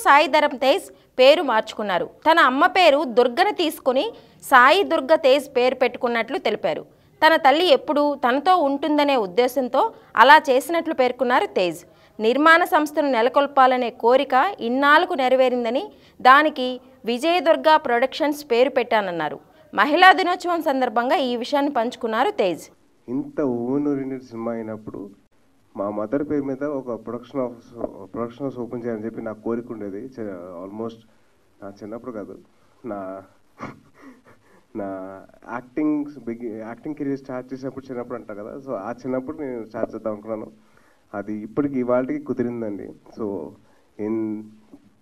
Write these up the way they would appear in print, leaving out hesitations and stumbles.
సాయి ధరమ్ తేజ్ పేరు మార్చుకున్నారు. తన అమ్మ పేరు దుర్గను తీసుకుని సాయి దుర్గ తేజ్ పేరు పెట్టుకున్నట్లు తెలిపారు. తన తల్లి ఎప్పుడూ తనతో ఉంటుందనే ఉద్దేశంతో అలా చేసినట్లు పేర్కొన్నారు తేజ్. నిర్మాణ సంస్థను నెలకొల్పాలనే కోరిక ఇన్నాళ్లకు నెరవేరిందని, దానికి విజయదుర్గ ప్రొడక్షన్స్ పేరు పెట్టానన్నారు. మహిళా దినోత్సవం సందర్భంగా ఈ విషయాన్ని పంచుకున్నారు తేజ్. ఇంత ఓన్ ఓరియంటెడ్ సినిమా అయినప్పుడు మా మదర్ పేరు మీద ఒక ప్రొడక్షన్ హౌస్ ఓపెన్ చేయాలని చెప్పి నాకు కోరిక ఉండేది. ఆల్మోస్ట్ నా చిన్నప్పుడు కాదు, నా నా యాక్టింగ్ కెరీర్ స్టార్ట్ చేసినప్పుడు చిన్నప్పుడు అంటా కదా, సో ఆ చిన్నప్పుడు నేను స్టార్ట్ చేద్దాం అనుకున్నాను. అది ఇప్పటికి ఇవాళకి కుదిరిందండి. సో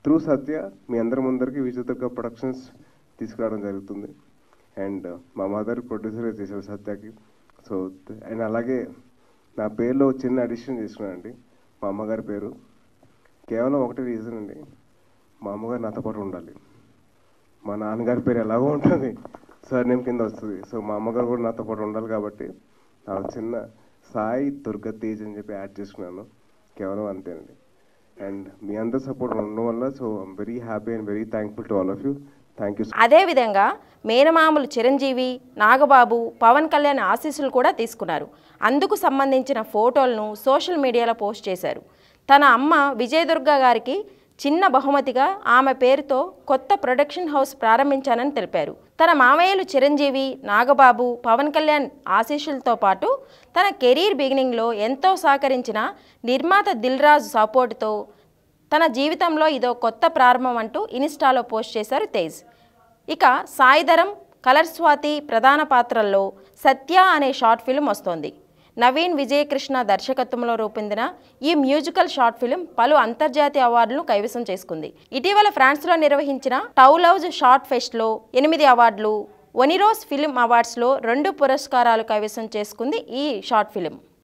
త్రూ సత్య మీ అందరి ముందరికి విజయదుర్గ ప్రొడక్షన్స్ తీసుకురావడం జరుగుతుంది. అండ్ మా మదర్ ప్రొడ్యూసర్గా చేశారు సత్యకి. సో అండ్ అలాగే నా పేరులో చిన్న అడిషన్ చేసుకున్నానండి. మా అమ్మగారి పేరు కేవలం ఒకటే రీజన్ అండి, మా అమ్మగారు నాతో పాటు ఉండాలి. మా నాన్నగారి పేరు ఎలాగో ఉంటుంది, సర్నేమ్ కింద వస్తుంది. సో మా అమ్మగారు కూడా నాతో పాటు ఉండాలి కాబట్టి నాకు చిన్న సాయి దుర్గ తేజ్ అని చెప్పి యాడ్ చేసుకున్నాను, కేవలం అంతేనండి. అండ్ మీ అందరి సపోర్ట్ ఉండడం వల్ల so I'm very happy and very thankful to all of you. Thank you. అదేవిధంగా మేనమామలు చిరంజీవి, నాగబాబు, పవన్ కళ్యాణ్ ఆశీస్సులు కూడా తీసుకున్నారు. అందుకు సంబంధించిన ఫోటోలను సోషల్ మీడియాలో పోస్ట్ చేశారు. తన అమ్మ విజయదుర్గ గారికి చిన్న బహుమతిగా ఆమె పేరుతో కొత్త ప్రొడక్షన్ హౌస్ ప్రారంభించానని తెలిపారు. తన మామయ్యలు చిరంజీవి, నాగబాబు, పవన్ కళ్యాణ్ ఆశీస్సులతో పాటు తన కెరీర్ బిగినింగ్లో ఎంతో సహకరించిన నిర్మాత దిల్ రాజు సపోర్టుతో తన జీవితంలో ఇదో కొత్త ప్రారంభం అంటూ ఇన్స్టాలో పోస్ట్ చేశారు తేజ్. ఇక సాయి ధరమ్, కలర్ స్వాతి ప్రధాన పాత్రల్లో సత్య అనే షార్ట్ ఫిల్మ్ వస్తోంది. నవీన్ విజయకృష్ణ దర్శకత్వంలో రూపొందిన ఈ మ్యూజికల్ షార్ట్ ఫిల్మ్ పలు అంతర్జాతీయ అవార్డులను కైవసం చేసుకుంది. ఇటీవల ఫ్రాన్స్లో నిర్వహించిన టౌలౌజ్ షార్ట్ ఫెస్ట్లో 8 అవార్డులు, ఒనిరోస్ ఫిల్మ్ అవార్డ్స్లో 2 పురస్కారాలు కైవసం చేసుకుంది ఈ షార్ట్ ఫిల్మ్.